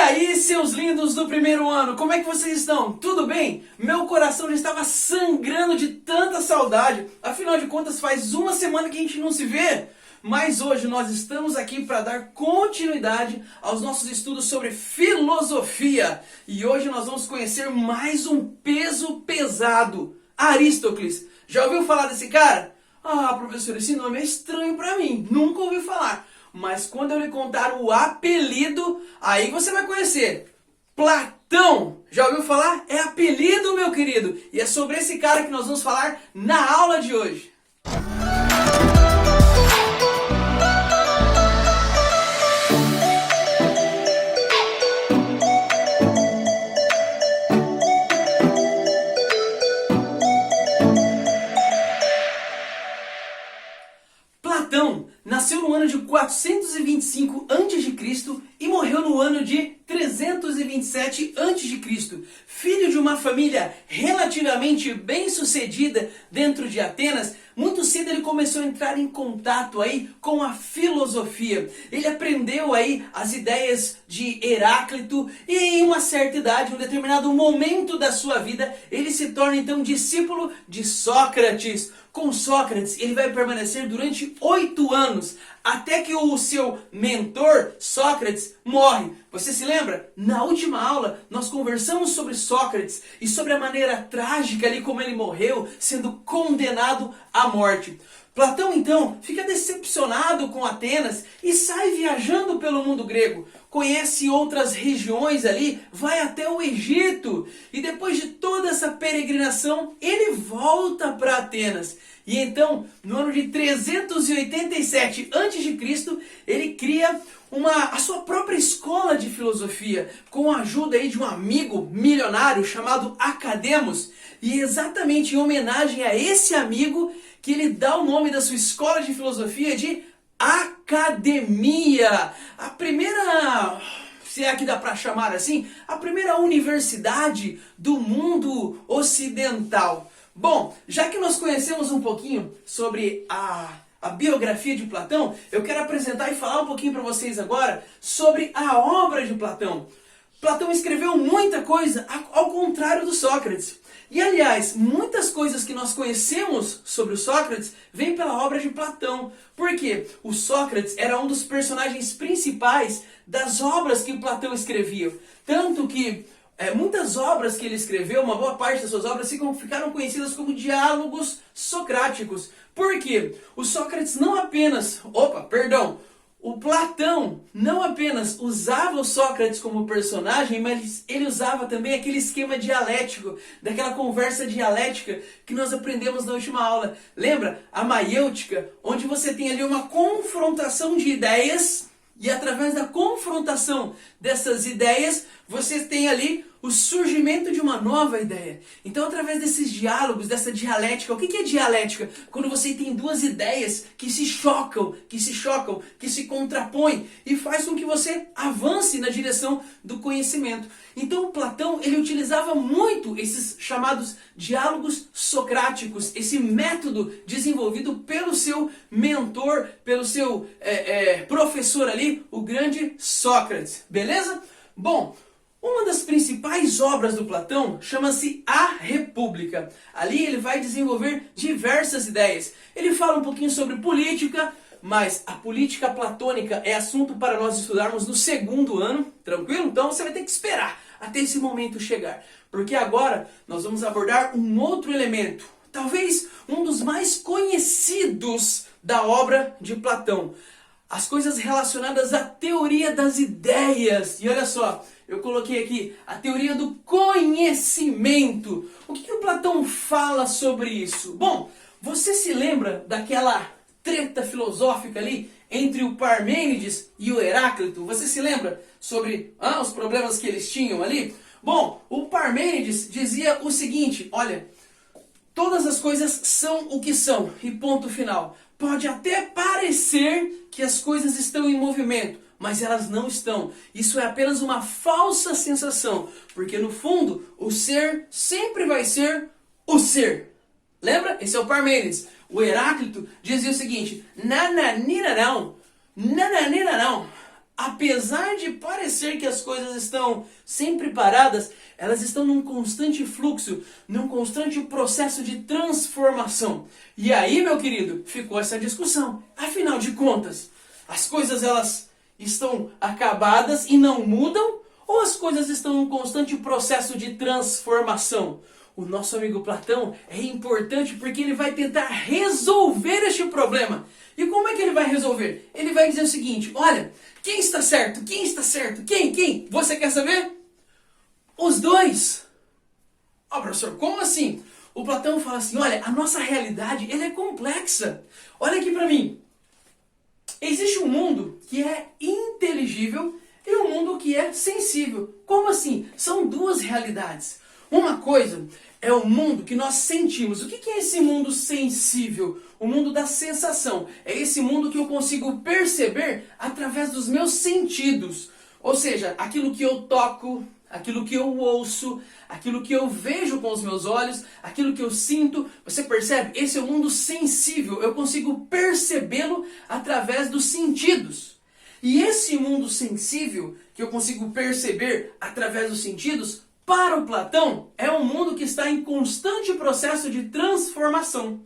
aí, seus lindos do primeiro ano, como é que vocês estão? Tudo bem? Meu coração já estava sangrando de tanta saudade. Afinal de contas, faz uma semana que a gente não se vê. Mas hoje nós estamos aqui para dar continuidade aos nossos estudos sobre filosofia. E hoje nós vamos conhecer mais um peso pesado, Aristóteles. Já ouviu falar desse cara? Ah, professor, esse nome é estranho para mim, nunca ouvi falar. Mas quando eu lhe contar o apelido, aí você vai conhecer. Platão! Já ouviu falar? É apelido, meu querido. E é sobre esse cara que nós vamos falar na aula de hoje. Platão nasceu no ano de 425 a.C. e morreu no ano de 327 a.C. Filho de uma família relativamente bem-sucedida dentro de Atenas, muito cedo ele começou a entrar em contato aí com a filosofia. Ele aprendeu aí as ideias de Heráclito e em uma certa idade, em um determinado momento da sua vida, ele se torna então discípulo de Sócrates. Com Sócrates, ele vai permanecer durante 8 anos, até que o seu mentor, Sócrates, morre. Você se lembra? Na última aula, nós conversamos sobre Sócrates e sobre a maneira trágica ali como ele morreu, sendo condenado à morte. Platão, então, fica decepcionado com Atenas e sai viajando pelo mundo grego. Conhece outras regiões ali, vai até o Egito. E depois de toda essa peregrinação, ele volta para Atenas. E então, no ano de 387 a.C., ele cria a sua própria escola de filosofia, com a ajuda aí de um amigo milionário chamado Academos. E exatamente em homenagem a esse amigo que ele dá o nome da sua escola de filosofia de Academia. A primeira, se é que dá para chamar assim, a primeira universidade do mundo ocidental. Bom, já que nós conhecemos um pouquinho sobre a biografia de Platão, eu quero apresentar e falar um pouquinho para vocês agora sobre a obra de Platão. Platão escreveu muita coisa ao contrário do Sócrates. E aliás, muitas coisas que nós conhecemos sobre o Sócrates vêm pela obra de Platão. Por quê? O Sócrates era um dos personagens principais das obras que Platão escrevia. Tanto que muitas obras que ele escreveu, uma boa parte das suas obras ficaram conhecidas como diálogos socráticos. Por quê? O Sócrates não apenas... O Platão não apenas usava o Sócrates como personagem, mas ele usava também aquele esquema dialético, daquela conversa dialética que nós aprendemos na última aula. Lembra? A maiêutica, onde você tem ali uma confrontação de ideias e através da confrontação dessas ideias, você tem ali o surgimento de uma nova ideia. Então, através desses diálogos, dessa dialética, o que é dialética? Quando você tem duas ideias que se chocam, que se contrapõem e faz com que você avance na direção do conhecimento. Então, Platão, ele utilizava muito esses chamados diálogos socráticos, esse método desenvolvido pelo seu mentor, pelo seu professor ali, o grande Sócrates. Beleza? Bom, uma das principais obras do Platão chama-se A República. Ali ele vai desenvolver diversas ideias. Ele fala um pouquinho sobre política, mas a política platônica é assunto para nós estudarmos no segundo ano, tranquilo? Então você vai ter que esperar até esse momento chegar. Porque agora nós vamos abordar um outro elemento, talvez um dos mais conhecidos da obra de Platão. As coisas relacionadas à teoria das ideias. E olha só, eu coloquei aqui a teoria do conhecimento. O que o Platão fala sobre isso? Bom, você se lembra daquela treta filosófica ali entre o Parmênides e o Heráclito? Você se lembra sobre os problemas que eles tinham ali? Bom, o Parmênides dizia o seguinte, olha, todas as coisas são o que são e ponto final. Pode até parecer que as coisas estão em movimento, mas elas não estão. Isso é apenas uma falsa sensação, porque no fundo o ser sempre vai ser o ser. Lembra? Esse é o Parmênides. O Heráclito dizia o seguinte, nananina não, apesar de parecer que as coisas estão sempre paradas, elas estão num constante fluxo, num constante processo de transformação. E aí, meu querido, ficou essa discussão. Afinal de contas, as coisas elas estão acabadas e não mudam, ou as coisas estão num constante processo de transformação? O nosso amigo Platão é importante porque ele vai tentar resolver este problema. E como é que ele vai resolver? Ele vai dizer o seguinte: olha, quem está certo? Quem está certo? Quem? Você quer saber? Os dois. Ó, professor, como assim? O Platão fala assim: olha, a nossa realidade ela é complexa. Olha aqui para mim. Existe um mundo que é inteligível e um mundo que é sensível. Como assim? São duas realidades. Uma coisa é o mundo que nós sentimos. O que é esse mundo sensível? O mundo da sensação. É esse mundo que eu consigo perceber através dos meus sentidos. Ou seja, aquilo que eu toco, aquilo que eu ouço, aquilo que eu vejo com os meus olhos, aquilo que eu sinto. Você percebe? Esse é o mundo sensível. Eu consigo percebê-lo através dos sentidos. E esse mundo sensível, que eu consigo perceber através dos sentidos, para o Platão, é um mundo que está em constante processo de transformação.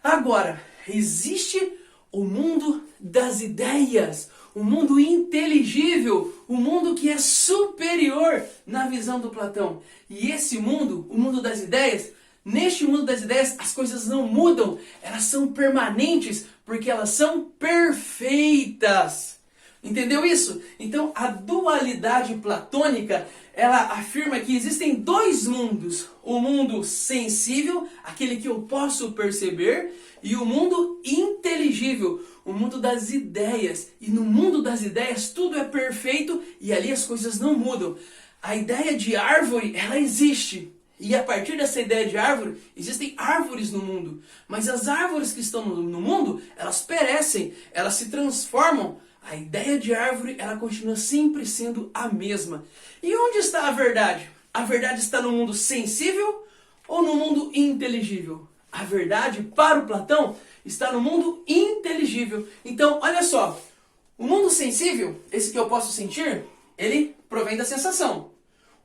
Agora, existe o mundo das ideias, o mundo inteligível, o mundo que é superior na visão do Platão. E esse mundo, o mundo das ideias, neste mundo das ideias as coisas não mudam, elas são permanentes porque elas são perfeitas. Entendeu isso? Então a dualidade platônica, ela afirma que existem dois mundos. O mundo sensível, aquele que eu posso perceber, e o mundo inteligível, o mundo das ideias. E no mundo das ideias tudo é perfeito e ali as coisas não mudam. A ideia de árvore, ela existe. E a partir dessa ideia de árvore, existem árvores no mundo. Mas as árvores que estão no mundo, elas perecem, elas se transformam. A ideia de árvore, ela continua sempre sendo a mesma. E onde está a verdade? A verdade está no mundo sensível ou no mundo inteligível? A verdade, para o Platão, está no mundo inteligível. Então, olha só. O mundo sensível, esse que eu posso sentir, ele provém da sensação.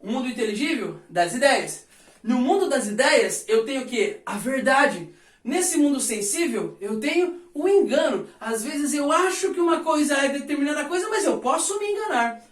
O mundo inteligível, das ideias. No mundo das ideias, eu tenho o quê? A verdade. Nesse mundo sensível, eu tenho o engano. Às vezes eu acho que uma coisa é determinada coisa, mas eu posso me enganar.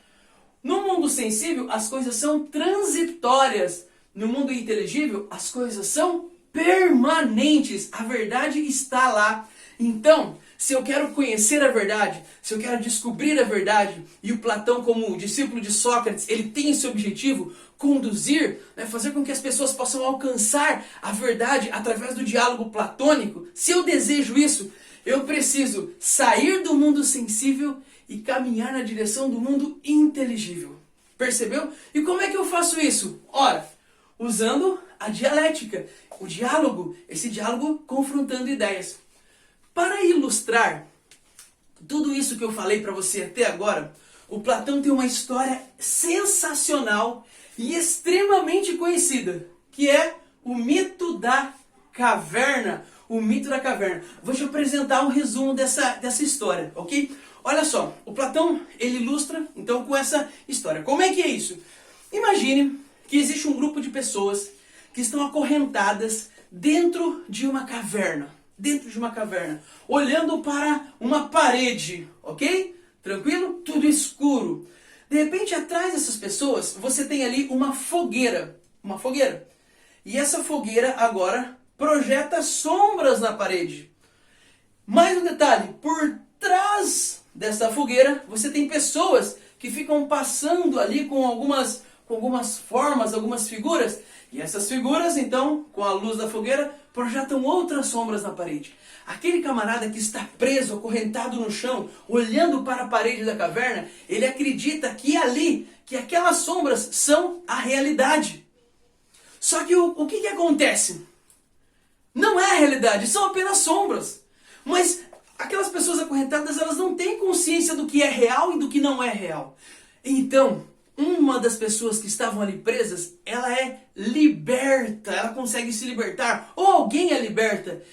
No mundo sensível, as coisas são transitórias. No mundo inteligível, as coisas são permanentes. A verdade está lá. Então, se eu quero conhecer a verdade, se eu quero descobrir a verdade, e o Platão, como discípulo de Sócrates, ele tem esse objetivo, conduzir, fazer com que as pessoas possam alcançar a verdade através do diálogo platônico. Se eu desejo isso, eu preciso sair do mundo sensível e caminhar na direção do mundo inteligível. Percebeu? E como é que eu faço isso? Ora, usando a dialética, o diálogo, esse diálogo confrontando ideias. Para ilustrar tudo isso que eu falei para você até agora, o Platão tem uma história sensacional e extremamente conhecida, que é o mito da caverna. O mito da caverna. Vou te apresentar um resumo dessa história, ok? Olha só, o Platão, ele ilustra, então, com essa história. Como é que é isso? Imagine que existe um grupo de pessoas que estão acorrentadas dentro de uma caverna. Dentro de uma caverna, olhando para uma parede, ok? Tranquilo? Tudo escuro. De repente, atrás dessas pessoas, você tem ali uma fogueira. Uma fogueira. E essa fogueira agora projeta sombras na parede. Mais um detalhe, por trás dessa fogueira, você tem pessoas que ficam passando ali com algumas formas, algumas figuras. E essas figuras, então, com a luz da fogueira, projetam outras sombras na parede. Aquele camarada que está preso, acorrentado no chão, olhando para a parede da caverna, ele acredita que ali, que aquelas sombras são a realidade. Só que o que acontece? Não é a realidade, são apenas sombras. Mas aquelas pessoas acorrentadas, elas não têm consciência do que é real e do que não é real. Então, uma das pessoas que estavam ali presas, ela é liberta, ela consegue se libertar, ou alguém a liberta.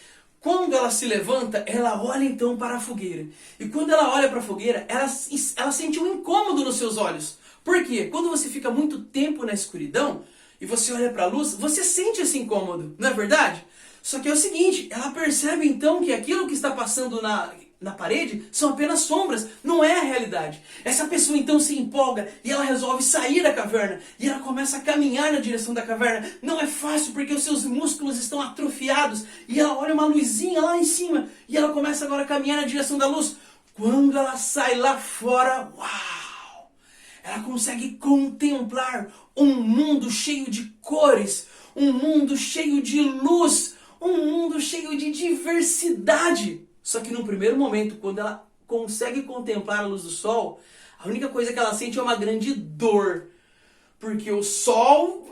Quando ela se levanta, ela olha então para a fogueira. E quando ela olha para a fogueira, ela sente um incômodo nos seus olhos. Por quê? Quando você fica muito tempo na escuridão e você olha para a luz, você sente esse incômodo, não é verdade? Só que é o seguinte, ela percebe então que aquilo que está passando na parede são apenas sombras, não é a realidade. Essa pessoa então se empolga e ela resolve sair da caverna. E ela começa a caminhar na direção da caverna. Não é fácil porque os seus músculos estão atrofiados. E ela olha uma luzinha lá em cima e ela começa agora a caminhar na direção da luz. Quando ela sai lá fora, uau! Ela consegue contemplar um mundo cheio de cores, um mundo cheio de luz, um mundo cheio de diversidade. Só que no primeiro momento, quando ela consegue contemplar a luz do sol, a única coisa que ela sente é uma grande dor. Porque o sol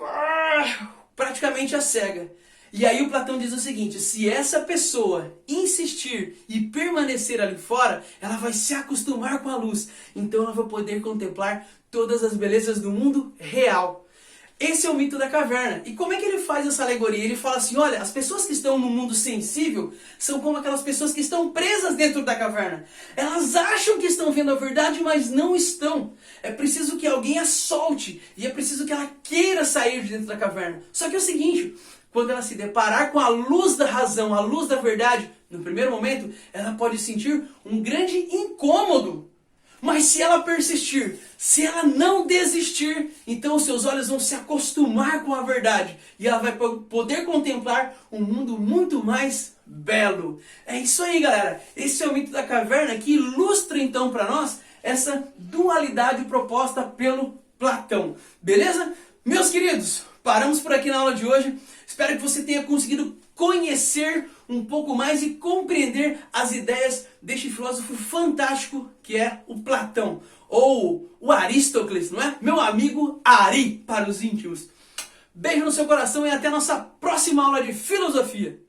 praticamente a cega. E aí o Platão diz o seguinte, se essa pessoa insistir e permanecer ali fora, ela vai se acostumar com a luz. Então ela vai poder contemplar todas as belezas do mundo real. Esse é o mito da caverna. E como é que ele faz essa alegoria? Ele fala assim, olha, as pessoas que estão no mundo sensível são como aquelas pessoas que estão presas dentro da caverna. Elas acham que estão vendo a verdade, mas não estão. É preciso que alguém a solte. E é preciso que ela queira sair de dentro da caverna. Só que é o seguinte, quando ela se deparar com a luz da razão, a luz da verdade, no primeiro momento, ela pode sentir um grande incômodo. Mas se ela persistir, se ela não desistir, então os seus olhos vão se acostumar com a verdade. E ela vai poder contemplar um mundo muito mais belo. É isso aí, galera. Esse é o mito da caverna que ilustra então para nós essa dualidade proposta pelo Platão. Beleza? Meus queridos, paramos por aqui na aula de hoje. Espero que você tenha conseguido conhecer um pouco mais e compreender as ideias deste filósofo fantástico que é o Platão, ou o Aristóteles, não é? Meu amigo Ari, para os íntimos. Beijo no seu coração e até a nossa próxima aula de filosofia.